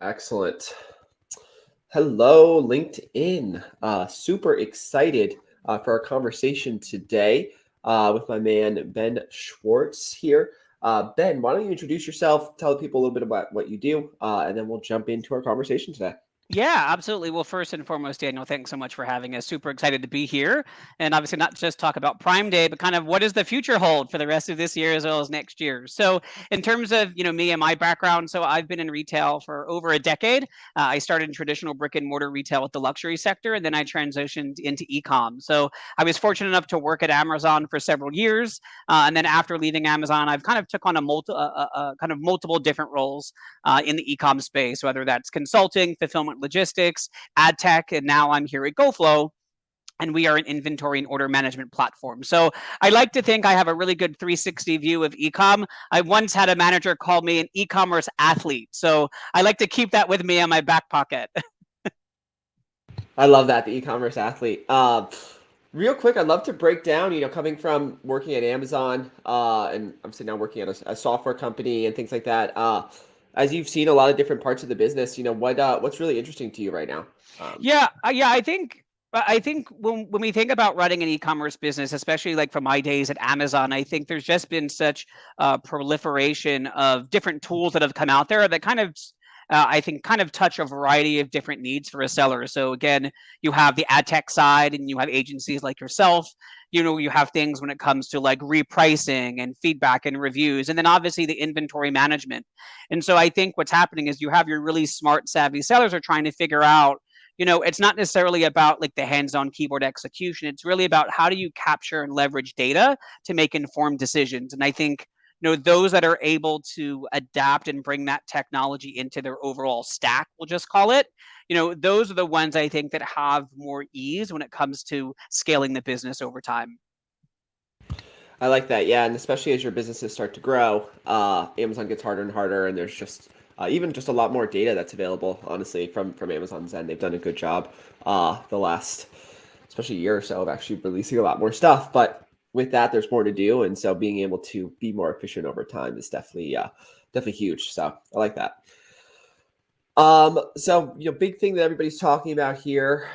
Excellent. Hello, LinkedIn. Super excited for our conversation today with my man, Ben Schwartz here. Ben, why don't you introduce yourself, tell the people a little bit about what you do, and then we'll jump into our conversation today. Yeah, absolutely. Well, first and foremost, Daniel, thanks so much for having us. Super excited to be here. And obviously, not just talk about Prime Day, but kind of what does the future hold for the rest of this year as well as next year. So, in terms of me and my background, so I've been in retail for over a decade. I started in traditional brick and mortar retail with the luxury sector, and then I transitioned into e-com. So, I was fortunate enough to work at Amazon for several years, and then after leaving Amazon, I've kind of took on kind of multiple different roles in the e-com space, whether that's consulting, fulfillment logistics, ad tech, and now I'm here at Goflow, and we are an inventory and order management platform. So I like to think I have a really good 360 view of ecom. I once had a manager call me an e-commerce athlete. So I like to keep that with me in my back pocket. I love that, the e-commerce athlete. Real quick, I'd love to break down, coming from working at Amazon and obviously now working at a software company and things like that. As you've seen a lot of different parts of the business, what's really interesting to you right now? Um, Yeah. I think when we think about running an e-commerce business, especially like from my days at Amazon, I think there's just been such proliferation of different tools that have come out there that kind of I think kind of touch a variety of different needs for a seller. So again, you have the ad tech side, and you have agencies like yourself. You have things when it comes to like repricing and feedback and reviews, and then obviously the inventory management. And so I think what's happening is you have your really smart, savvy sellers are trying to figure out, it's not necessarily about like the hands-on keyboard execution. It's really about how do you capture and leverage data to make informed decisions. And I think, those that are able to adapt and bring that technology into their overall stack, we'll just call it, those are the ones I think that have more ease when it comes to scaling the business over time. I like that, yeah, and especially as your businesses start to grow, Amazon gets harder and harder, and there's just even just a lot more data that's available. Honestly, from Amazon's end, they've done a good job the last, especially year or so, of actually releasing a lot more stuff. But with that, there's more to do, and so being able to be more efficient over time is definitely huge. So I like that. So big thing that everybody's talking about here,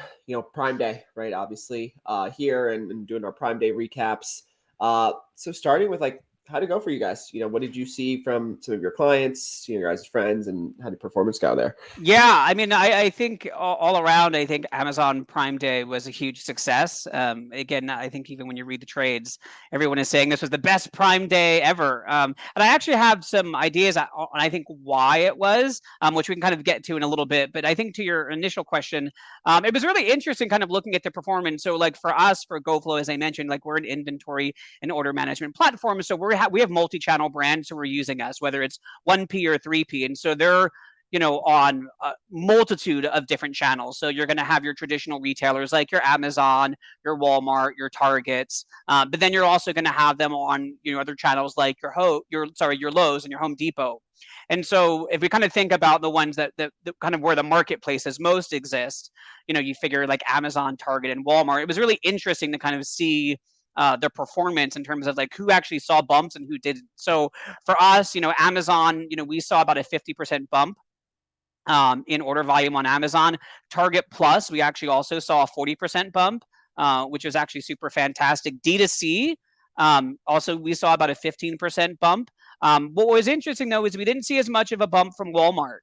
Prime Day, right? Obviously, here and doing our Prime Day recaps. So starting with like how'd it go for you guys? What did you see from some of your clients, your guys' friends, and how did performance go there? Yeah, I mean, I think all around, I think Amazon Prime Day was a huge success. Again, I think even when you read the trades, everyone is saying this was the best Prime Day ever. And I actually have some ideas on I think why it was, which we can kind of get to in a little bit. But I think to your initial question, it was really interesting kind of looking at the performance. So like for us, for GoFlow, as I mentioned, like we're an inventory and order management platform. So we have multi-channel brands who are using us, whether it's 1P or 3P. And so they're on a multitude of different channels. So you're going to have your traditional retailers like your Amazon, your Walmart, your Targets, but then you're also going to have them on other channels like your Lowe's and your Home Depot. And so if we kind of think about the ones that kind of where the marketplaces most exist, you figure like Amazon, Target, and Walmart. It was really interesting to kind of see their performance in terms of like who actually saw bumps and who didn't. So for us, Amazon, we saw about a 50% bump in order volume on Amazon. Target Plus, we actually also saw a 40% bump, which was actually super fantastic. D2C, also we saw about a 15% bump. What was interesting though is we didn't see as much of a bump from Walmart.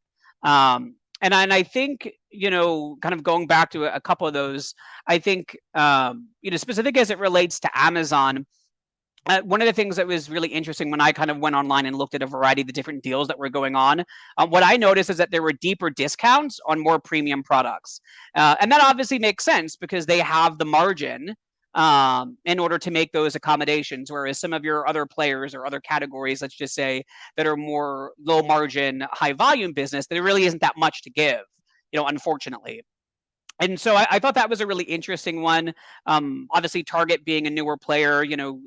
And I think, kind of going back to a couple of those, I think, specific as it relates to Amazon, one of the things that was really interesting when I kind of went online and looked at a variety of the different deals that were going on, what I noticed is that there were deeper discounts on more premium products. And that obviously makes sense because they have the margin in order to make those accommodations. Whereas some of your other players or other categories, let's just say, that are more low margin, high volume business, there really isn't that much to give, unfortunately. And so I thought that was a really interesting one. Obviously, Target being a newer player,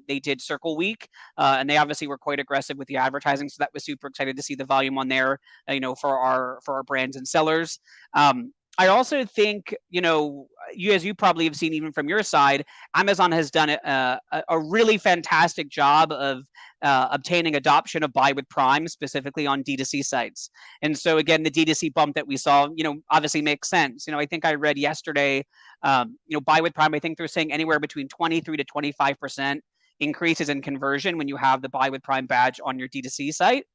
they did Circle Week, and they obviously were quite aggressive with the advertising. So that was super excited to see the volume on there, for our brands and sellers. I also think, as you probably have seen even from your side, Amazon has done a really fantastic job of obtaining adoption of Buy with Prime, specifically on D2C sites. And so again, the D2C bump that we saw, obviously makes sense. I think I read yesterday, Buy with Prime, I think they're saying anywhere between 23 to 25% increases in conversion when you have the Buy with Prime badge on your D2C site.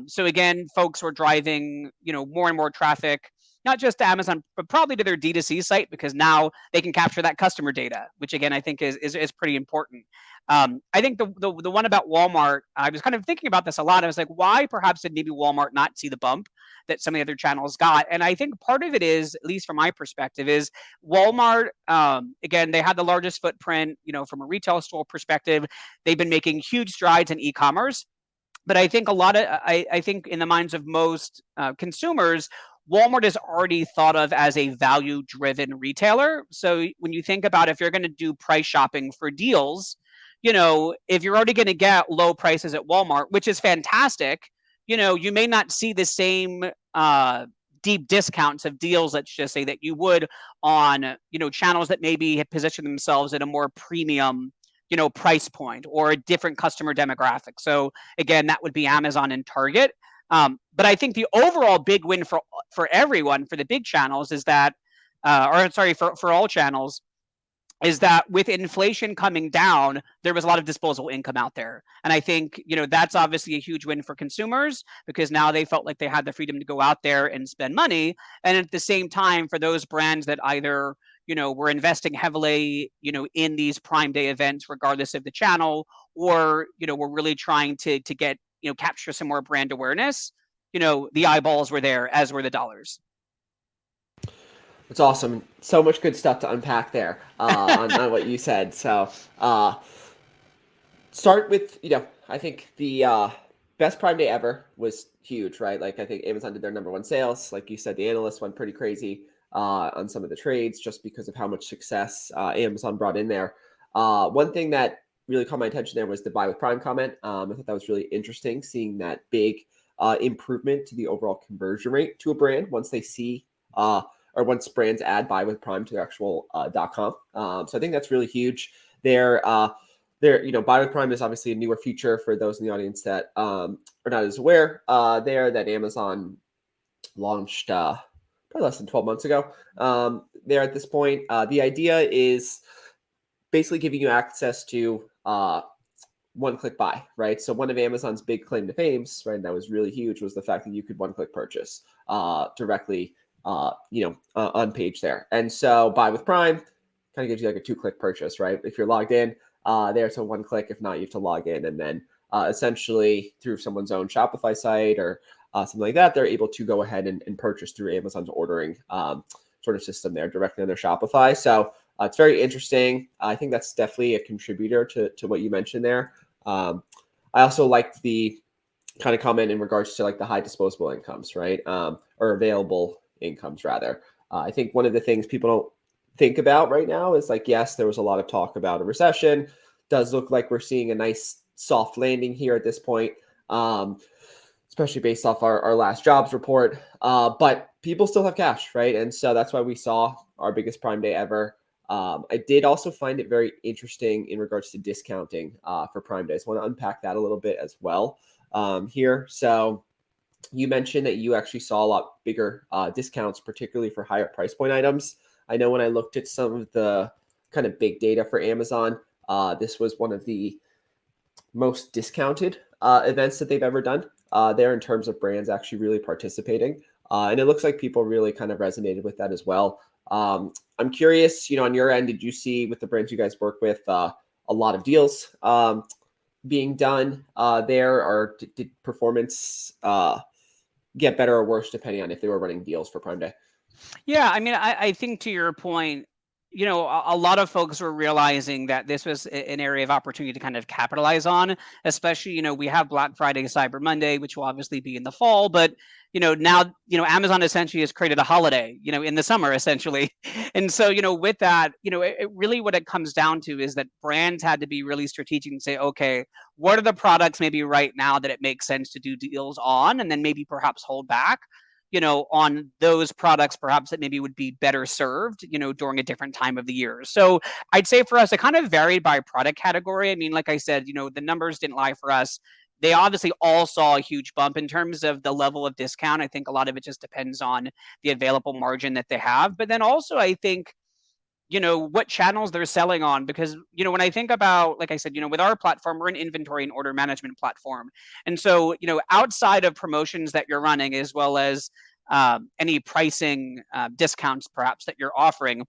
So again, folks were driving, more and more traffic, not just to Amazon, but probably to their D2C site, because now they can capture that customer data, which again, I think is pretty important. I think the one about Walmart, I was kind of thinking about this a lot. I was like, why perhaps did maybe Walmart not see the bump that some of the other channels got? And I think part of it is, at least from my perspective, is Walmart, again, they had the largest footprint, from a retail store perspective. They've been making huge strides in e-commerce. But I think I think in the minds of most consumers, Walmart is already thought of as a value-driven retailer. So when you think about if you're going to do price shopping for deals, if you're already going to get low prices at Walmart, which is fantastic, you may not see the same deep discounts of deals, let's just say, that you would on, channels that maybe have positioned themselves at a more premium, price point or a different customer demographic. So again, that would be Amazon and Target. But I think the overall big win for everyone, for the big channels, is that, or sorry, for all channels, is that with inflation coming down, there was a lot of disposable income out there. And I think, that's obviously a huge win for consumers, because now they felt like they had the freedom to go out there and spend money. And at the same time, for those brands that either, were investing heavily, in these Prime Day events, regardless of the channel, or, were really trying to get, capture some more brand awareness, the eyeballs were there, as were the dollars. It's awesome. So much good stuff to unpack there on what you said. So start with, I think the best Prime Day ever was huge, right? Like, I think Amazon did their number one sales. Like you said, the analysts went pretty crazy on some of the trades just because of how much success Amazon brought in there. One thing that really caught my attention there was the Buy with Prime comment. I thought that was really interesting, seeing that big improvement to the overall conversion rate to a brand once they see or once brands add Buy with Prime to their actual .com. So I think that's really huge. Buy with Prime is obviously a newer feature for those in the audience that are not as aware that Amazon launched probably less than 12 months ago. There at this point, the idea is basically giving you access to one-click buy, right? So one of Amazon's big claim to fame, right, that was really huge, was the fact that you could one-click purchase directly, on page there. And so Buy with Prime kind of gives you like a two-click purchase, right? If you're logged in, there's a one click. If not, you have to log in, and then essentially through someone's own Shopify site or something like that, they're able to go ahead and purchase through Amazon's ordering sort of system there directly on their Shopify. So it's very interesting. I think that's definitely a contributor to what you mentioned there. I also liked the kind of comment in regards to like the high disposable incomes, right? Or available incomes rather. I think one of the things people don't think about right now is like, yes, there was a lot of talk about a recession. Does look like we're seeing a nice soft landing here at this point, especially based off our last jobs report. But people still have cash, right? And so that's why we saw our biggest Prime Day ever. I did also find it very interesting in regards to discounting for Prime Days. I want to unpack that a little bit as well here. So you mentioned that you actually saw a lot bigger discounts, particularly for higher price point items. I know when I looked at some of the kind of big data for Amazon, this was one of the most discounted events that they've ever done there in terms of brands actually really participating. And it looks like people really kind of resonated with that as well. I'm curious, on your end, did you see with the brands you guys work with a lot of deals being done there, or did performance get better or worse depending on if they were running deals for Prime Day? Yeah, I mean, I think to your point, a lot of folks were realizing that this was an area of opportunity to kind of capitalize on, especially, we have Black Friday, Cyber Monday, which will obviously be in the fall, but, now, Amazon essentially has created a holiday, in the summer, essentially. And so, with that, it really what it comes down to is that brands had to be really strategic and say, okay, what are the products maybe right now that it makes sense to do deals on, and then maybe perhaps hold back. on those products perhaps that maybe would be better served, during a different time of the year. So I'd say for us, it kind of varied by product category. I mean, like I said, the numbers didn't lie for us. They obviously all saw a huge bump in terms of the level of discount. I think a lot of it just depends on the available margin that they have. But then also, I think, what channels they're selling on. Because, when I think about, like I said, with our platform, we're an inventory and order management platform. And so, outside of promotions that you're running, as well as any pricing discounts perhaps that you're offering,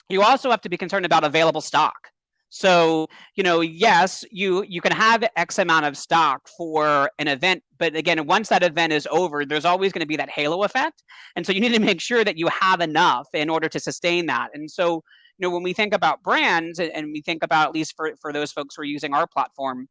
you also have to be concerned about available stock. So, yes, you can have X amount of stock for an event, but again, once that event is over, there's always going to be that halo effect. And so you need to make sure that you have enough in order to sustain that. And so, when we think about brands, and we think about, at least for those folks who are using our platform,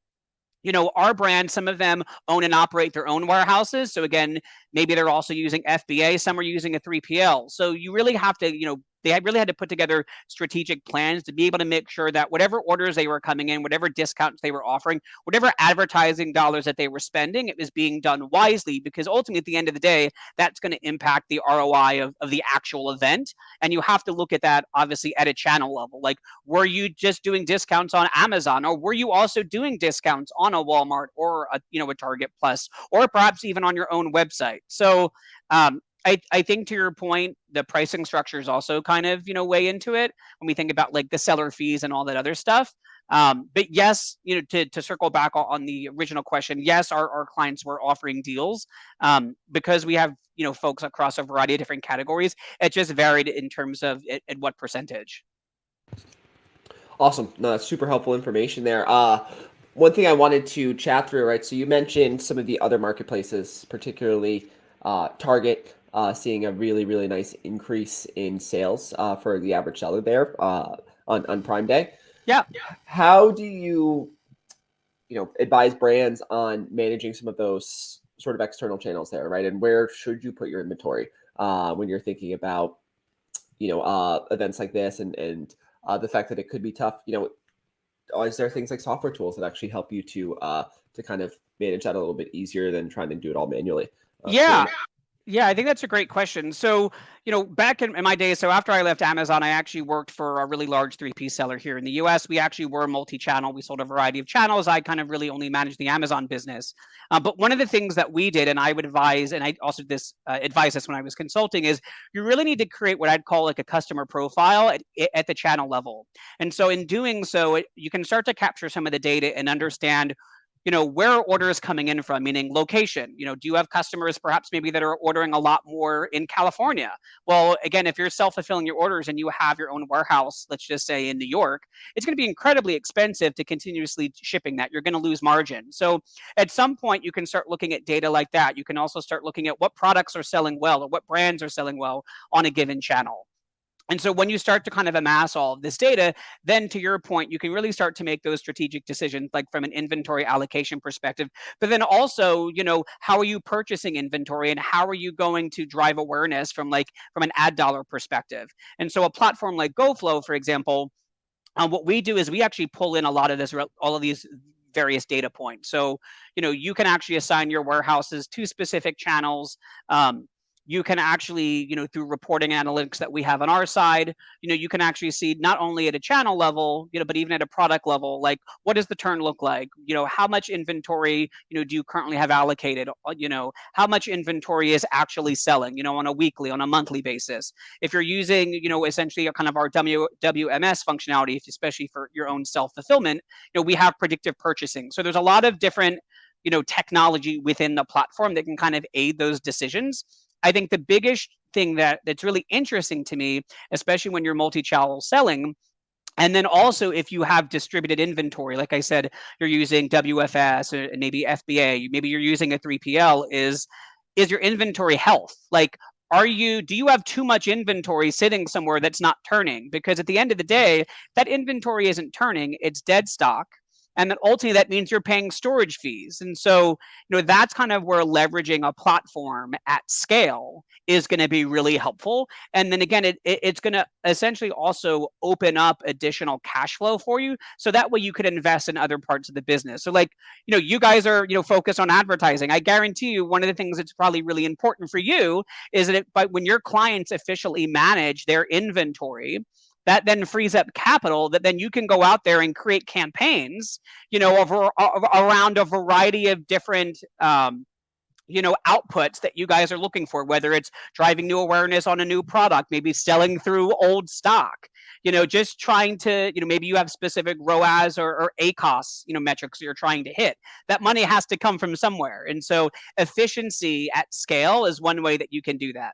our brand, some of them own and operate their own warehouses. So again, maybe they're also using FBA, some are using a 3PL. So you really have to, they really had to put together strategic plans to be able to make sure that whatever orders they were coming in, whatever discounts they were offering, whatever advertising dollars that they were spending, it was being done wisely, because ultimately at the end of the day, that's going to impact the ROI of the actual event. And you have to look at that obviously at a channel level. Like, were you just doing discounts on Amazon, or were you also doing discounts on a Walmart or a Target Plus, or perhaps even on your own website? So I think, to your point, the pricing structures also kind of weigh into it when we think about like the seller fees and all that other stuff. But yes, to circle back on the original question, yes, our clients were offering deals, because we have folks across a variety of different categories. It just varied in terms of at what percentage. Awesome. No, that's super helpful information there. One thing I wanted to chat through, right? So you mentioned some of the other marketplaces, particularly Target, seeing a really, really nice increase in sales for the average seller there on Prime Day. Yeah. How do you, advise brands on managing some of those sort of external channels there, right? And where should you put your inventory when you're thinking about, events like this, and the fact that it could be tough? Is there things like software tools that actually help you to kind of manage that a little bit easier than trying to do it all manually? Yeah. Yeah, I think that's a great question. So, back in my days, so after I left Amazon, I actually worked for a really large 3P seller here in the US. We actually were multi-channel. We sold a variety of channels. I kind of really only managed the Amazon business. But one of the things that we did, and I would advise, and I also advise this when I was consulting, is you really need to create what I'd call like a customer profile at the channel level. And so in doing so, you can start to capture some of the data and understand where are orders coming in from, meaning location. Do you have customers perhaps maybe that are ordering a lot more in California? Well, again, if you're self-fulfilling your orders and you have your own warehouse, let's just say in New York, it's going to be incredibly expensive to continuously shipping that. You're going to lose margin. So at some point, you can start looking at data like that. You can also start looking at what products are selling well, or what brands are selling well on a given channel. And so when you start to kind of amass all of this data, then to your point, you can really start to make those strategic decisions, like from an inventory allocation perspective. But then also, how are you purchasing inventory, and how are you going to drive awareness from an ad dollar perspective? And so a platform like GoFlow, for example, what we do is we actually pull in a lot of all of these various data points. So, you can actually assign your warehouses to specific channels. You can actually, through reporting analytics that we have on our side, you can actually see not only at a channel level, but even at a product level, like what does the turn look like? How much inventory, do you currently have allocated? How much inventory is actually selling, on a weekly, on a monthly basis? If you're using, essentially a kind of our WMS functionality, especially for your own self-fulfillment, we have predictive purchasing. So there's a lot of different, technology within the platform that can kind of aid those decisions. I think the biggest thing that's really interesting to me, especially when you're multi-channel selling, and then also if you have distributed inventory, like I said, you're using WFS or maybe FBA, maybe you're using a 3PL, is your inventory health? Like, do you have too much inventory sitting somewhere that's not turning? Because at the end of the day, that inventory isn't turning, it's dead stock. And then ultimately that means you're paying storage fees. And so, that's kind of where leveraging a platform at scale is going to be really helpful. And then again, it's going to essentially also open up additional cash flow for you. So that way you could invest in other parts of the business. So like, you guys are, focused on advertising. I guarantee you one of the things that's probably really important for you is that but when your clients officially manage their inventory, that then frees up capital that then you can go out there and create campaigns, around a variety of different outputs that you guys are looking for, whether it's driving new awareness on a new product, maybe selling through old stock, just trying to, maybe you have specific ROAS or ACOS, metrics you're trying to hit. That money has to come from somewhere. And so efficiency at scale is one way that you can do that.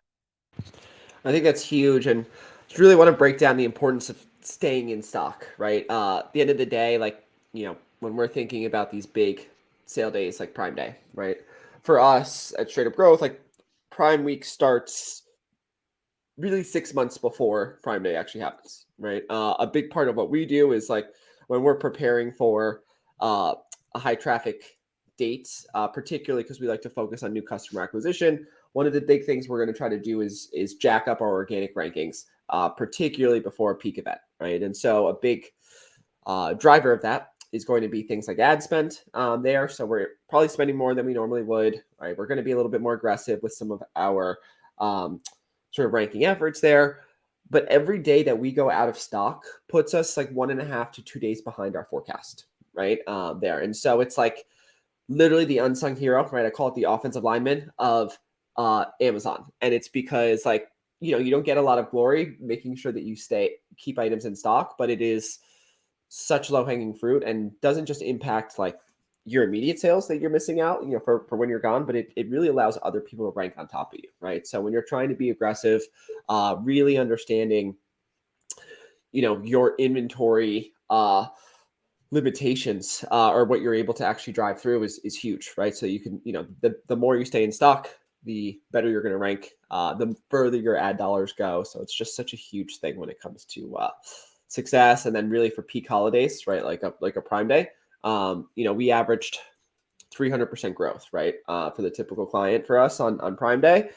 I think that's huge, and just really want to break down the importance of staying in stock, right? At the end of the day, like, when we're thinking about these big sale days like Prime Day, right? For us at Straight Up Growth, like Prime Week starts really 6 months before Prime Day actually happens, right? A big part of what we do is like when we're preparing for a high traffic date, particularly because we like to focus on new customer acquisition. One of the big things we're going to try to do is jack up our organic rankings, particularly before a peak event, right? And so a big driver of that is going to be things like ad spend there. So we're probably spending more than we normally would, right? We're going to be a little bit more aggressive with some of our sort of ranking efforts there. But every day that we go out of stock puts us like 1.5 to 2 days behind our forecast, right? There. And so it's like literally the unsung hero, right? I call it the offensive lineman of Amazon. And it's because like, you don't get a lot of glory making sure that you keep items in stock, but it is such low hanging fruit and doesn't just impact like your immediate sales that you're missing out, for when you're gone, but it really allows other people to rank on top of you, right? So when you're trying to be aggressive, really understanding, your inventory limitations or what you're able to actually drive through is huge, right? So you can, the more you stay in stock, the better you're going to rank, the further your ad dollars go. So it's just such a huge thing when it comes to success. And then really for peak holidays, right? Like a Prime Day, we averaged 300% growth, right? For the typical client for us on Prime Day.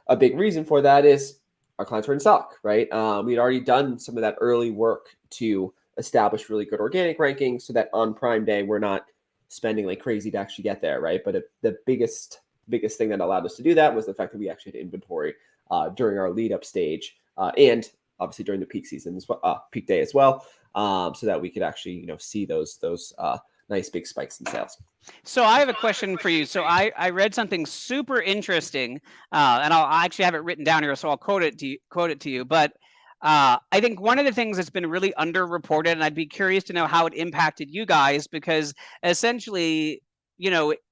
A big reason for that is our clients were in stock, right? We'd already done some of that early work to establish really good organic rankings so that on Prime Day, we're not spending like crazy to actually get there, right? But the biggest thing that allowed us to do that was the fact that we actually had inventory during our lead up stage and obviously during the peak season as well, peak day as well, so that we could actually, see those nice big spikes in sales. So I have a question for you. So I read something super interesting, and I actually have it written down here, so I'll quote it to you. But I think one of the things that's been really underreported, and I'd be curious to know how it impacted you guys, because essentially,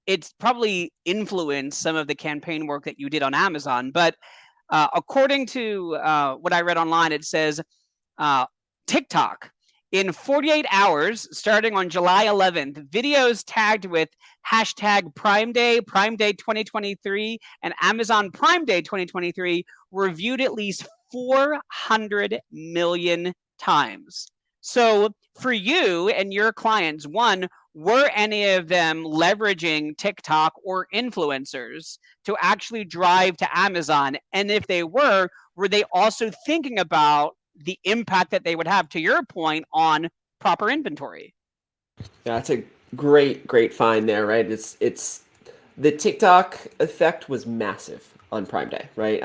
it's probably influenced some of the campaign work that you did on Amazon. But according to what I read online, it says TikTok. In 48 hours, starting on July 11th, videos tagged with hashtag Prime Day 2023, and Amazon Prime Day 2023 were viewed at least 400 million times. So for you and your clients, one, were any of them leveraging TikTok or influencers to actually drive to Amazon? And if they were they also thinking about the impact that they would have, to your point, on proper inventory? Yeah, that's a great find there, right? It's the TikTok effect was massive on Prime Day, right?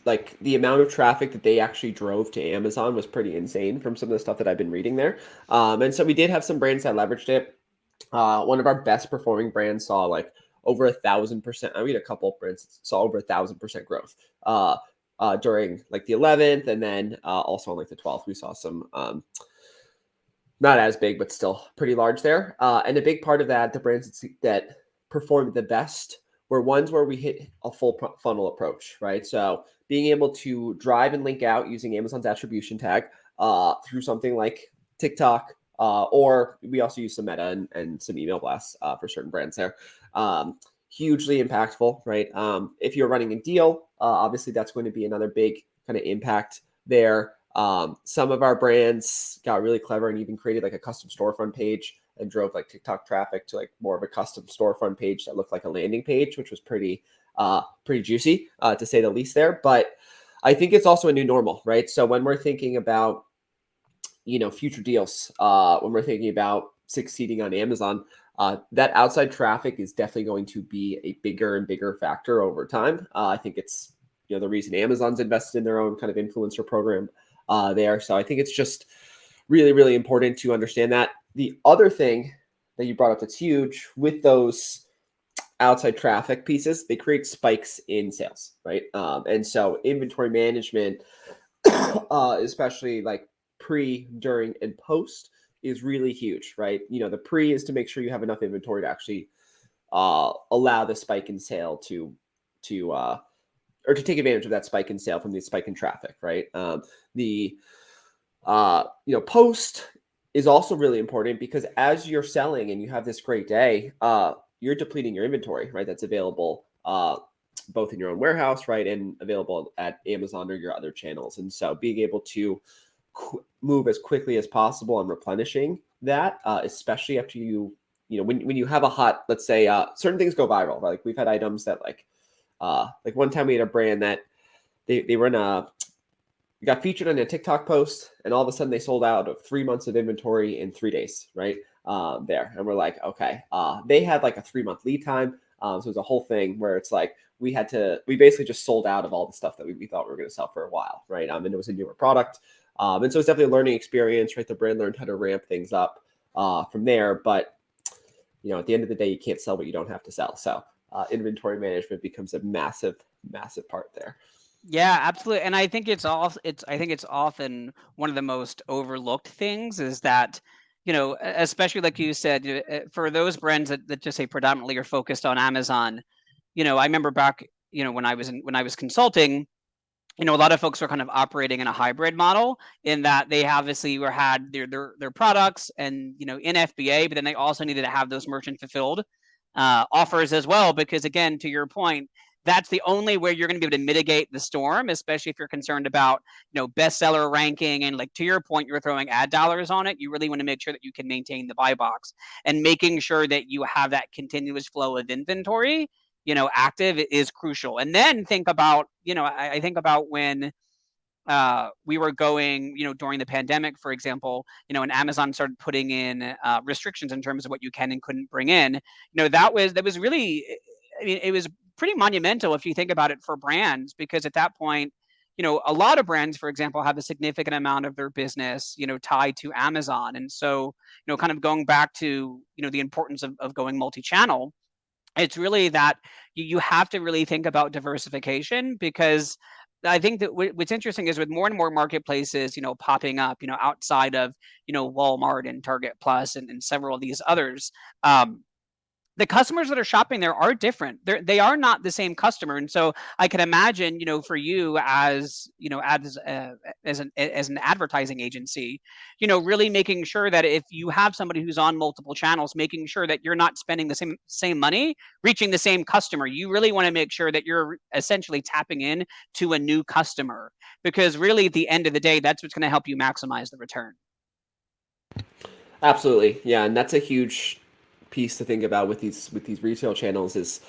Like the amount of traffic that they actually drove to Amazon was pretty insane from some of the stuff that I've been reading there. And so we did have some brands that leveraged it. One of our best performing brands saw like over 1,000%. I mean, a couple of brands saw over 1,000% growth during like the 11th, and then also on like the 12th, we saw some not as big, but still pretty large there. And a big part of that, the brands that performed the best were ones where we hit a full funnel approach, right? So being able to drive and link out using Amazon's attribution tag through something like TikTok, or we also use some meta and some email blasts for certain brands there. Hugely impactful, right? If you're running a deal, obviously that's going to be another big kind of impact there. Some of our brands got really clever and even created like a custom storefront page and drove like TikTok traffic to like more of a custom storefront page that looked like a landing page, which was pretty juicy to say the least there. But I think it's also a new normal, right? So when we're thinking about, future deals, when we're thinking about succeeding on Amazon, that outside traffic is definitely going to be a bigger and bigger factor over time. I think it's, the reason Amazon's invested in their own kind of influencer program there. So I think it's just really, really important to understand that. The other thing that you brought up that's huge with those outside traffic pieces, they create spikes in sales, right? And so inventory management, especially like pre, during, and post, is really huge, right? The pre is to make sure you have enough inventory to actually allow the spike in sale to or to take advantage of that spike in sale from the spike in traffic, right? The post is also really important because as you're selling and you have this great day, you're depleting your inventory, right? That's available both in your own warehouse, right, and available at Amazon or your other channels. And so being able to move as quickly as possible on replenishing that, especially after when you have a hot, let's say, certain things go viral, right? Like we've had items that like one time we had a brand that they run got featured on a TikTok post, and all of a sudden they sold out of 3 months of inventory in 3 days, right? There. And we're like, okay. They had like a 3-month lead time. So it was a whole thing where it's like we basically just sold out of all the stuff that we thought we were going to sell for a while, right? And it was a newer product. And so it's definitely a learning experience, right? The brand learned how to ramp things up from there. But, at the end of the day, you can't sell what you don't have to sell. So inventory management becomes a massive, massive part there. Yeah, absolutely. And I think I think it's often one of the most overlooked things is that, especially like you said, for those brands that just say predominantly are focused on Amazon, I remember back, when I was consulting, a lot of folks were kind of operating in a hybrid model in that they obviously had their products and in FBA, but then they also needed to have those merchant fulfilled offers as well, because again, to your point, that's the only way you're going to be able to mitigate the storm, especially if you're concerned about bestseller ranking, and like to your point, you're throwing ad dollars on it. You really want to make sure that you can maintain the buy box and making sure that you have that continuous flow of inventory active is crucial. And then think about, I think about when we were going, during the pandemic, for example, and Amazon started putting in restrictions in terms of what you can and couldn't bring in. That was really, I mean, it was pretty monumental if you think about it for brands, because at that point, a lot of brands, for example, have a significant amount of their business, tied to Amazon. And so, kind of going back to, the importance of going multi-channel, it's really that you have to really think about diversification, because I think that what's interesting is with more and more marketplaces, popping up, outside of, Walmart and Target Plus and several of these others, the customers that are shopping there are different. They are not the same customer. And so I can imagine, for you as, as an advertising agency, really making sure that if you have somebody who's on multiple channels, making sure that you're not spending the same money reaching the same customer. You really want to make sure that you're essentially tapping in to a new customer, because really at the end of the day, that's what's going to help you maximize the return. Absolutely. Yeah, and that's a huge piece to think about with these retail channels is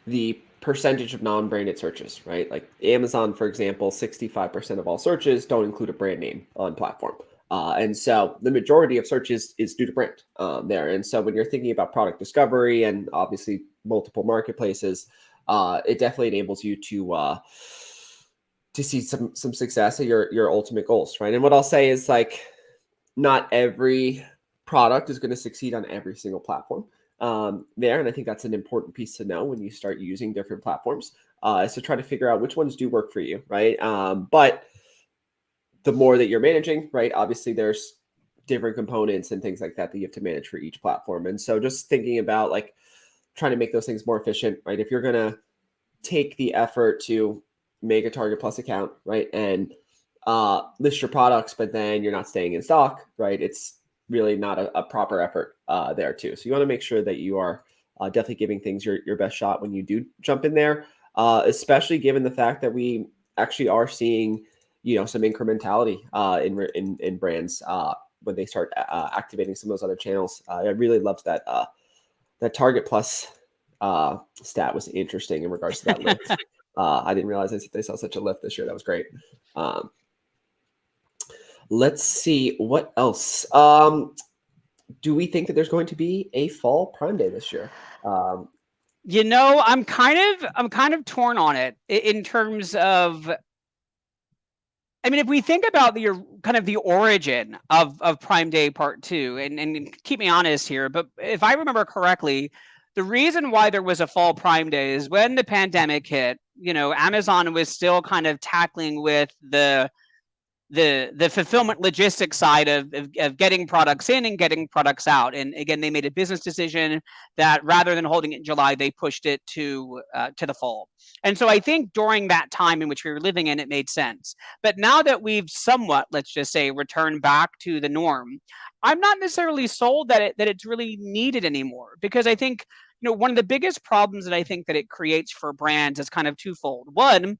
the percentage of non-branded searches, right? Like Amazon, for example, 65% of all searches don't include a brand name on platform. And so the majority of searches is due to brand there. And so when you're thinking about product discovery and obviously multiple marketplaces, it definitely enables you to see some success at your ultimate goals, right? And what I'll say is like not every product is going to succeed on every single platform there. And I think that's an important piece to know when you start using different platforms, is to try to figure out which ones do work for you, right? But the more that you're managing, right, obviously there's different components and things like that that you have to manage for each platform. And so just thinking about like trying to make those things more efficient, right? If you're going to take the effort to make a Target Plus account, right, and list your products, but then you're not staying in stock, right? It's really not a proper effort there too. So you want to make sure that you are definitely giving things your best shot when you do jump in there, especially given the fact that we actually are seeing, some incrementality in brands when they start activating some of those other channels. I really loved that that Target Plus stat was interesting in regards to that lift. I didn't realize they saw such a lift this year. That was great. Let's see what else. Do we think that there's going to be a fall Prime Day this year? I'm kind of torn on it in terms of, I mean, if we think about the origin of Prime Day Part 2, and keep me honest here, but if I remember correctly, the reason why there was a fall Prime Day is when the pandemic hit, Amazon was still kind of tackling with the fulfillment logistics side of getting products in and getting products out. And again, they made a business decision that rather than holding it in July, they pushed it to the fall. And so I think during that time in which we were living in, it made sense. But now that we've somewhat, let's just say, returned back to the norm, I'm not necessarily sold that it's really needed anymore, because I think one of the biggest problems that I think that it creates for brands is kind of twofold. One,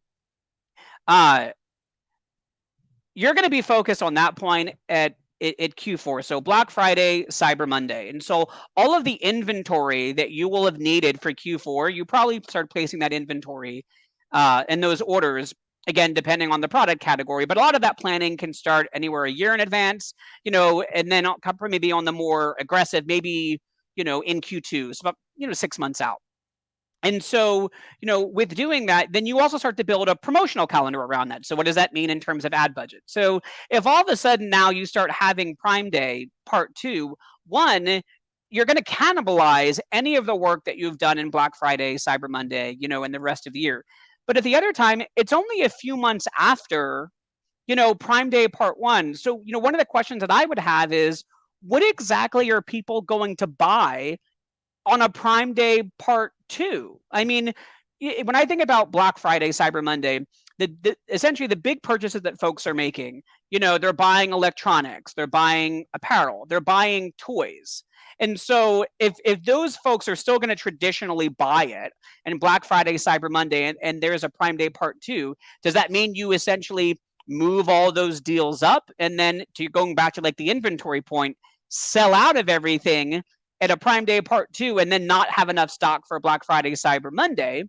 you're going to be focused on that point at Q4. So Black Friday, Cyber Monday. And so all of the inventory that you will have needed for Q4, you probably start placing that inventory and those orders, again, depending on the product category. But a lot of that planning can start anywhere a year in advance, and then maybe on the more aggressive, maybe, in Q2, so about, 6 months out. And so, with doing that, then you also start to build a promotional calendar around that. So what does that mean in terms of ad budget? So if all of a sudden now you start having Prime Day Part 2, one, you're going to cannibalize any of the work that you've done in Black Friday, Cyber Monday, and the rest of the year. But at the other time, it's only a few months after, Prime Day Part 1. So, one of the questions that I would have is, what exactly are people going to buy on a Prime Day Part 2? I mean, when I think about Black Friday, Cyber Monday, essentially the big purchases that folks are making, they're buying electronics, they're buying apparel, they're buying toys. And so if those folks are still going to traditionally buy it and Black Friday, Cyber Monday, and there's a Prime Day Part 2, does that mean you essentially move all those deals up, and then going back to like the inventory point, sell out of everything at a Prime Day Part 2 and then not have enough stock for Black Friday, Cyber Monday?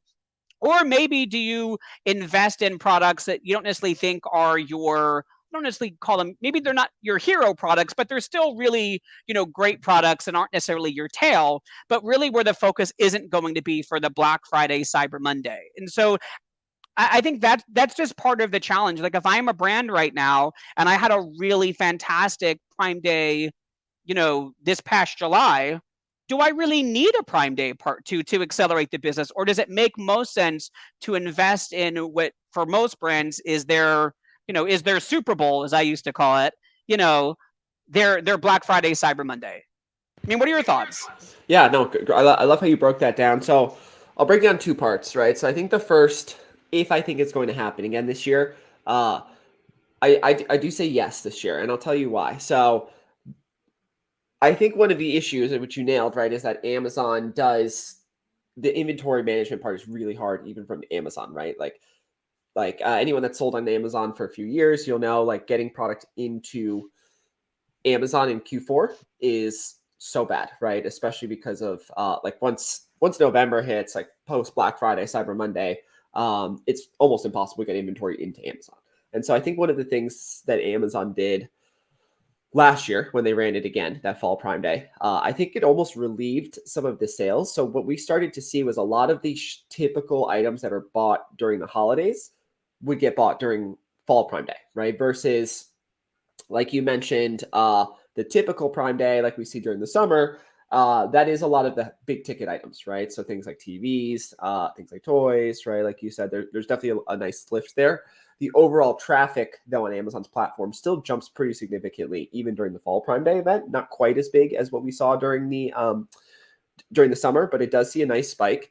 Or maybe do you invest in products that you don't necessarily think are don't necessarily call them, maybe they're not your hero products, but they're still really, great products and aren't necessarily your tail, but really where the focus isn't going to be for the Black Friday, Cyber Monday. And so I think that's just part of the challenge. Like if I'm a brand right now and I had a really fantastic Prime Day, this past July, do I really need a Prime Day Part 2 to accelerate the business? Or does it make most sense to invest in what for most brands is their Super Bowl, as I used to call it, their Black Friday, Cyber Monday? I mean, what are your thoughts? Yeah, no, I love how you broke that down. So I'll break down two parts, right? So I think the first, if I think it's going to happen again this year, I do say yes this year, and I'll tell you why. So I think one of the issues, which you nailed, right, is that Amazon does the inventory management part is really hard, even from Amazon, right? Like anyone that's sold on Amazon for a few years, you'll know like getting product into Amazon in Q4 is so bad, right? Especially because of like once November hits, like post Black Friday, Cyber Monday, it's almost impossible to get inventory into Amazon. And so I think one of the things that Amazon did last year when they ran it again, that fall Prime Day, I think it almost relieved some of the sales. So what we started to see was a lot of these typical items that are bought during the holidays would get bought during fall Prime Day, right? Versus, like you mentioned, the typical Prime Day, like we see during the summer, that is a lot of the big ticket items, right? So things like TVs, things like toys, right? Like you said, there's definitely a nice lift there. The overall traffic, though, on Amazon's platform still jumps pretty significantly, even during the fall Prime Day event. Not quite as big as what we saw during the summer, but it does see a nice spike.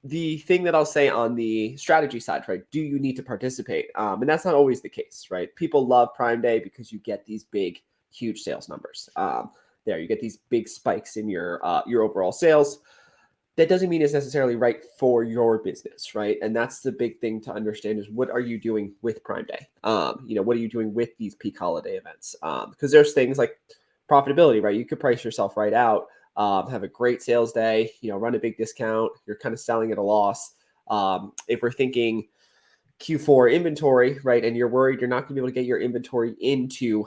The thing that I'll say on the strategy side, right? Do you need to participate? And that's not always the case, right? People love Prime Day because you get these big, huge sales numbers. You get these big spikes in your overall sales. that doesn't mean it's necessarily right for your business, right? And that's the big thing to understand is what are you doing with Prime Day? What are you doing with these peak holiday events? Because there's things like profitability, right? You could price yourself right out, have a great sales day, run a big discount. You're kind of selling at a loss. If we're thinking Q4 inventory, right, and you're worried you're not going to be able to get your inventory into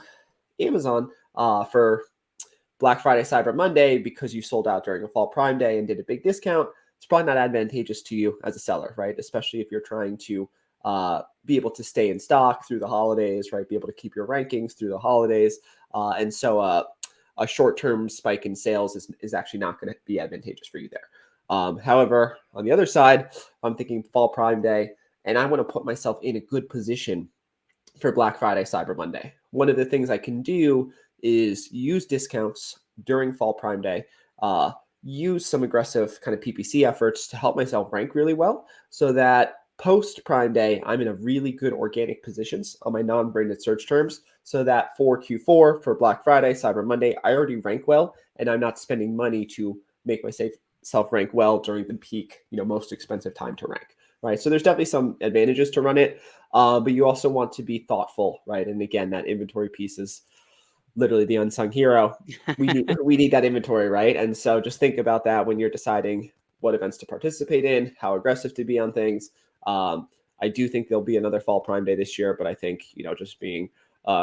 Amazon for Black Friday, Cyber Monday because you sold out during a fall Prime Day and did a big discount, it's probably not advantageous to you as a seller, right? Especially if you're trying to be able to stay in stock through the holidays, right? Be able to keep your rankings through the holidays. And so a short-term spike in sales is actually not going to be advantageous for you there. However, on the other side, I'm thinking fall Prime Day, and I want to put myself in a good position for Black Friday, Cyber Monday. One of the things I can do is use discounts during fall Prime Day, use some aggressive kind of PPC efforts to help myself rank really well so that post Prime Day, I'm in a really good organic positions on my non-branded search terms so that for Q4, for Black Friday, Cyber Monday, I already rank well and I'm not spending money to make myself rank well during the peak, most expensive time to rank. Right. So there's definitely some advantages to run it. But you also want to be thoughtful, right? And again, that inventory piece is literally the unsung hero. We need that inventory, right? And so just think about that when you're deciding what events to participate in, how aggressive to be on things. I do think there'll be another fall Prime Day this year, but I think just being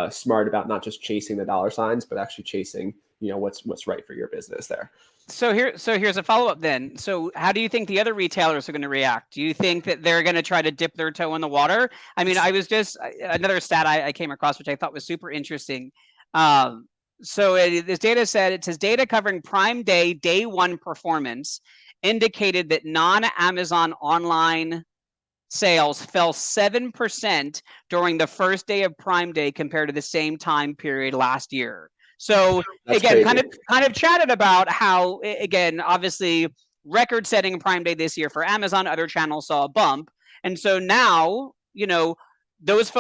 smart about not just chasing the dollar signs, but actually chasing what's right for your business there. So here's a follow-up then. So how do you think the other retailers are going to react? Do you think that they're going to try to dip their toe in the water? I mean, I was just another stat I came across, which I thought was super interesting. This data said, data covering Prime Day, day one performance indicated that non-Amazon online sales fell 7% during the first day of Prime Day compared to the same time period last year. So That's again, crazy. kind of chatted about how, again, obviously record-setting Prime Day this year for Amazon, other channels saw a bump. And so now, those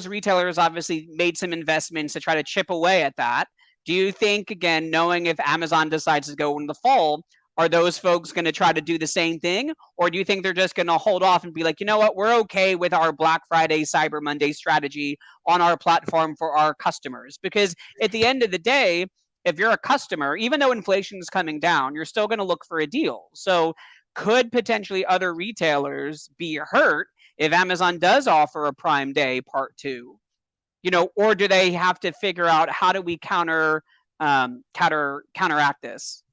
retailers obviously made some investments to try to chip away at that. Do you think, again, knowing if Amazon decides to go in the fall, are those folks going to try to do the same thing? Or do you think they're just going to hold off and be like, you know what, we're okay with our Black Friday, Cyber Monday strategy on our platform for our customers? Because at the end of the day, if you're a customer, even though inflation is coming down, you're still going to look for a deal. So could potentially other retailers be hurt if Amazon does offer a Prime Day part two? Or do they have to figure out how do we counteract this?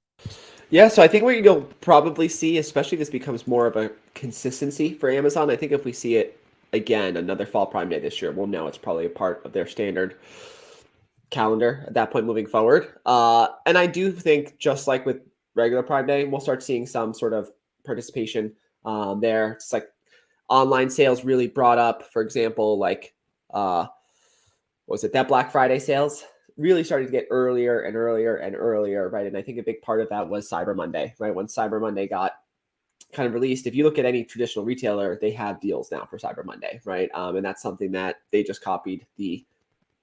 Yeah, so I think what you'll probably see, especially if this becomes more of a consistency for Amazon, I think if we see it again, another fall Prime Day this year, we'll know it's probably a part of their standard calendar at that point moving forward. And I do think just like with regular Prime Day, we'll start seeing some sort of participation there. It's like online sales really brought up, for example, like that Black Friday sales really started to get earlier and earlier and earlier, right? And I think a big part of that was Cyber Monday, right? When Cyber Monday got kind of released, if you look at any traditional retailer, they have deals now for Cyber Monday, right? And that's something that they just copied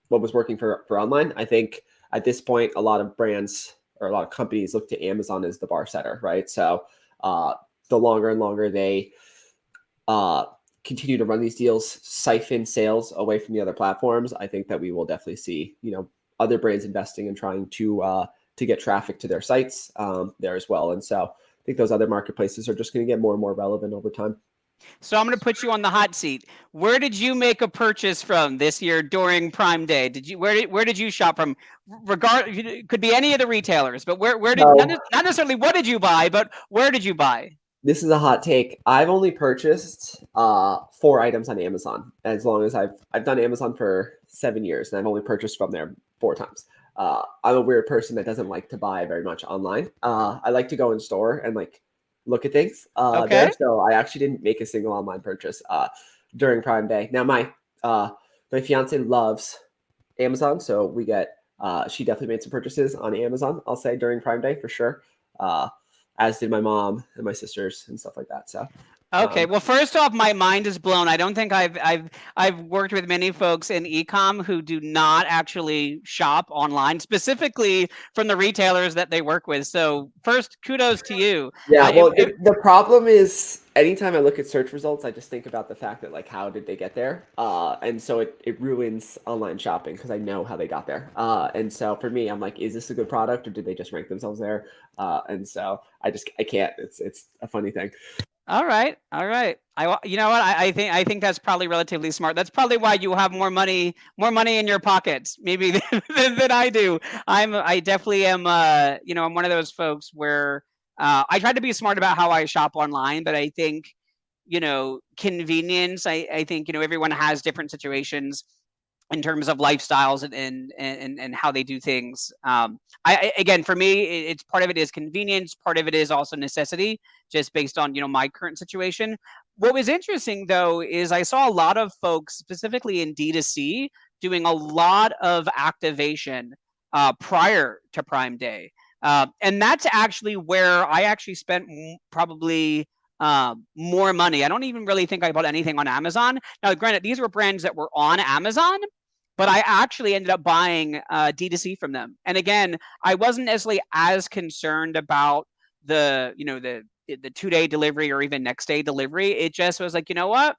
what was working for online. I think at this point, a lot of brands or a lot of companies look to Amazon as the bar setter, right? So the longer and longer they continue to run these deals, siphon sales away from the other platforms, I think that we will definitely see, other brands investing and trying to get traffic to their sites there as well. And so I think those other marketplaces are just going to get more and more relevant over time. So I'm going to put you on the hot seat. Where did you make a purchase from this year during Prime Day? Where did you shop from? Could be any of the retailers, but where did So, not necessarily what did you buy, but where did you buy? this is a hot take. I've only purchased 4 items on Amazon. As long as I've done Amazon for 7 years, and I've only purchased from there 4 times. I'm a weird person that doesn't like to buy very much online. I like to go in store and look at things Okay. there. So I actually didn't make a single online purchase during Prime Day. Now my fiance loves Amazon, so we get she definitely made some purchases on Amazon, I'll say, during Prime Day for sure. As did my mom and my sisters and stuff like that. So Okay, well, first off, my mind is blown. I don't think I've worked with many folks in ecom who do not actually shop online, specifically from the retailers that they work with. So first, kudos to you. Yeah, If, well, the problem is anytime I look at search results, I just think about the fact that like how did they get there? And so it ruins online shopping because I know how they got there. And so for me, I'm like, is this a good product or did they just rank themselves there? And so I can't. It's a funny thing. all right, all right. You know what? I think that's probably relatively smart. That's probably why you have more money in your pockets, maybe than I do. I definitely am. I'm one of those folks where I try to be smart about how I shop online, but I think convenience. I think everyone has different situations in terms of lifestyles and how they do things. Again, for me, it's part of it is convenience, part of it is also necessity, just based on my current situation. What was interesting though is I saw a lot of folks, specifically in D2C, doing a lot of activation prior to Prime Day, and that's actually where I actually spent probably more money. I don't even really think I bought anything on Amazon. Now, granted, these were brands that were on Amazon, but I actually ended up buying D2C from them. And again, I wasn't necessarily as concerned about the 2-day delivery or even next day delivery. It just was like, you know what?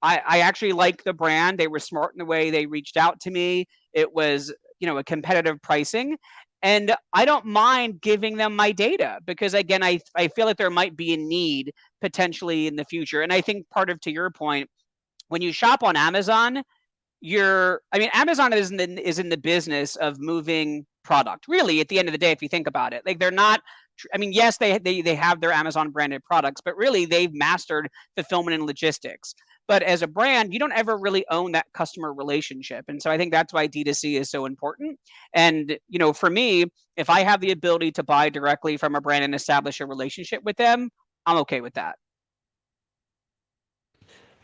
I actually like the brand. They were smart in the way they reached out to me. It was, a competitive pricing. And I don't mind giving them my data because, again, I feel like there might be a need potentially in the future. And I think part of, to your point, when you shop on Amazon, Amazon is in the business of moving product. Really, at the end of the day, if you think about it, like they're not. Yes, they have their Amazon branded products, but really they've mastered fulfillment and logistics. But as a brand, you don't ever really own that customer relationship, and so I think that's why D2C is so important. And for me, if I have the ability to buy directly from a brand and establish a relationship with them, I'm okay with that.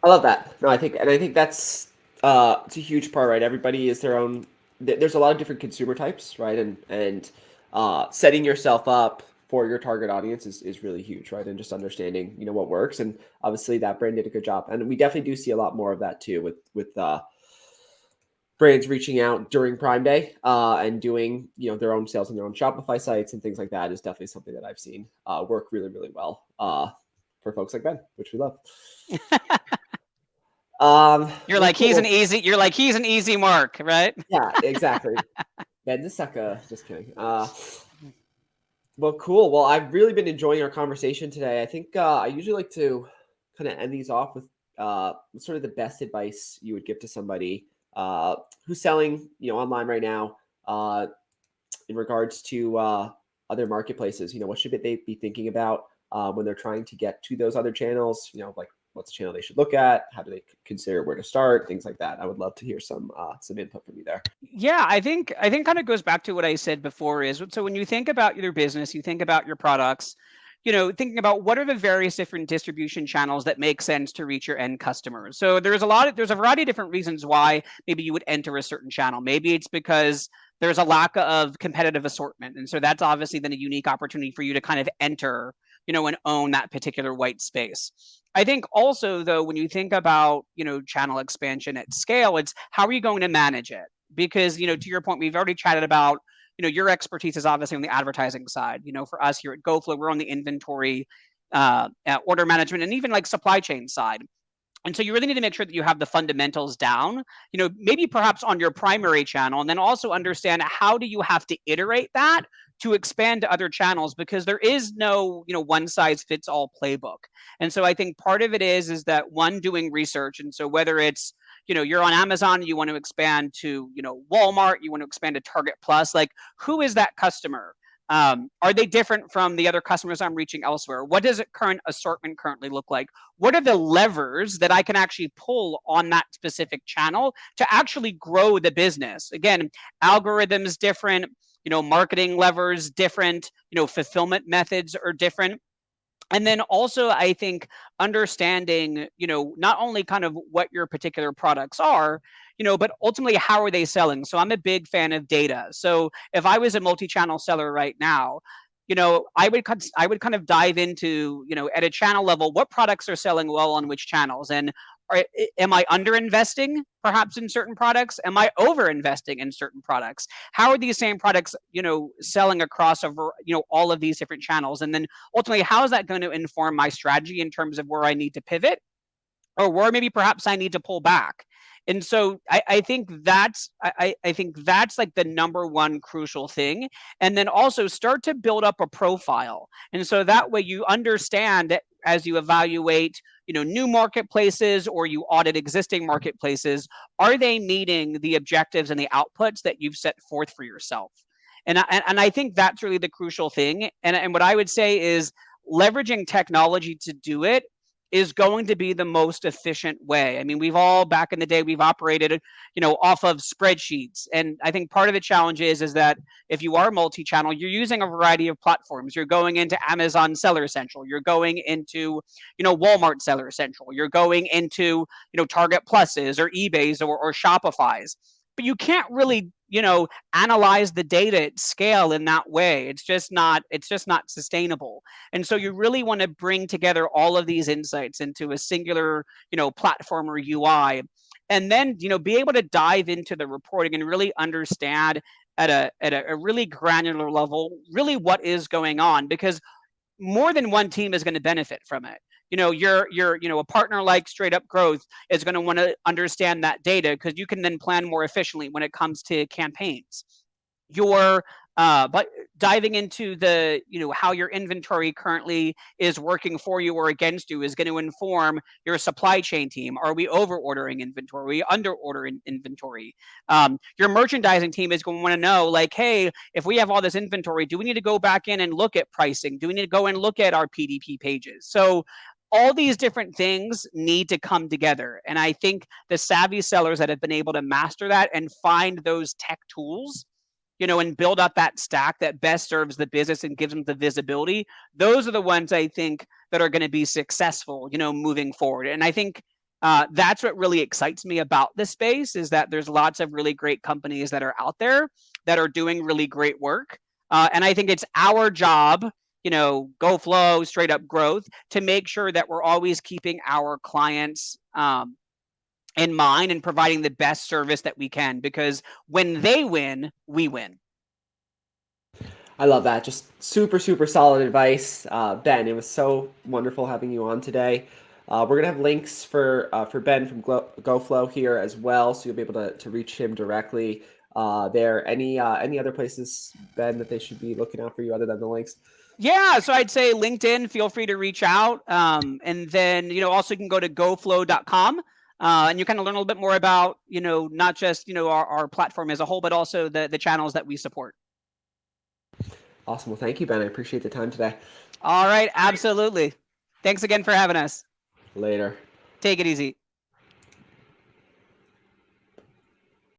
I love that. No, I think that's it's a huge part, right? Everybody is their own. There's a lot of different consumer types, right? And setting yourself up for your target audience is really huge, right? And just understanding what works. And obviously that brand did a good job, and we definitely do see a lot more of that too with brands reaching out during Prime Day and doing their own sales on their own Shopify sites and things like that is definitely something that I've seen work really really well for folks like Ben, which we love. You're Well, like he's an cool. easy. You're like he's an easy mark, right? Yeah, exactly. Ben the sucker. Just kidding. Well, cool. Well, I've really been enjoying our conversation today. I think I usually like to kind of end these off with sort of the best advice you would give to somebody who's selling, online right now, in regards to other marketplaces. What should they be thinking about when they're trying to get to those other channels? Like what's the channel they should look at? How do they consider where to start? Things like that. I would love to hear some input from you there. Yeah, I think kind of goes back to what I said before is so when you think about your business, you think about your products, thinking about what are the various different distribution channels that make sense to reach your end customers. So there's a variety of different reasons why maybe you would enter a certain channel. Maybe it's because there's a lack of competitive assortment. And so that's obviously then a unique opportunity for you to kind of enter, and own that particular white space. I think also though, when you think about, channel expansion at scale, it's how are you going to manage it? Because to your point, we've already chatted about your expertise is obviously on the advertising side. For us here at Goflow, we're on the inventory, order management, and even like supply chain side. And so you really need to make sure that you have the fundamentals down, maybe perhaps on your primary channel, and then also understand how do you have to iterate that to expand to other channels, because there is no, one size fits all playbook. And so I think part of it is that one, doing research. And so whether it's, you're on Amazon, you want to expand to, Walmart, you want to expand to Target Plus, like who is that customer? Are they different from the other customers I'm reaching elsewhere? What does current assortment currently look like? What are the levers that I can actually pull on that specific channel to actually grow the business? Again, algorithms different, marketing levers different, fulfillment methods are different. And then also, I think understanding, not only kind of what your particular products are, but ultimately how are they selling? So I'm a big fan of data. So if I was a multi-channel seller right now, I would kind of dive into, at a channel level, what products are selling well on which channels, and am I under investing perhaps in certain products? Am I over investing in certain products? How are these same products, selling across all of these different channels? And then ultimately, how is that going to inform my strategy in terms of where I need to pivot, or where maybe perhaps I need to pull back? And so I think I think that's like the number one crucial thing. And then also start to build up a profile. And so that way you understand that as you evaluate, new marketplaces, or you audit existing marketplaces, are they meeting the objectives and the outputs that you've set forth for yourself? And I think that's really the crucial thing. And what I would say is leveraging technology to do it is going to be the most efficient way. I mean, we've all, back in the day, we've operated, off of spreadsheets. And I think part of the challenge is that if you are multi-channel, you're using a variety of platforms. You're going into Amazon Seller Central. You're going into, Walmart Seller Central. You're going into, Target Pluses or eBay's or Shopify's. But you can't really, analyze the data at scale in that way. It's just not sustainable. And so you really want to bring together all of these insights into a singular, platform or UI, and then, be able to dive into the reporting and really understand at a really granular level, really what is going on, because more than one team is going to benefit from it. A partner like Straight Up Growth is going to want to understand that data, because you can then plan more efficiently when it comes to campaigns. But diving into the, how your inventory currently is working for you or against you is going to inform your supply chain team. Are we over ordering inventory? Are we under ordering inventory? Your merchandising team is going to want to know, like, hey, if we have all this inventory, do we need to go back in and look at pricing? Do we need to go and look at our PDP pages? So all these different things need to come together. And I think the savvy sellers that have been able to master that and find those tech tools, and build up that stack that best serves the business and gives them the visibility, those are the ones I think that are going to be successful, moving forward. And I think that's what really excites me about this space, is that there's lots of really great companies that are out there that are doing really great work. And I think it's our job, Goflow, Straight Up Growth, to make sure that we're always keeping our clients in mind and providing the best service that we can, because when they win, we win. I love that. Just super, super solid advice. Ben, it was so wonderful having you on today. We're gonna have links for Ben from GoFlow here as well, so you'll be able to reach him directly there. Any other places, Ben, that they should be looking out for you other than the links? Yeah, so I'd say LinkedIn, feel free to reach out. And then, also you can go to goflow.com. And you kind of learn a little bit more about, not just, our platform as a whole, but also the channels that we support. Awesome. Well, thank you, Ben. I appreciate the time today. All right, absolutely. Thanks again for having us. Later. Take it easy.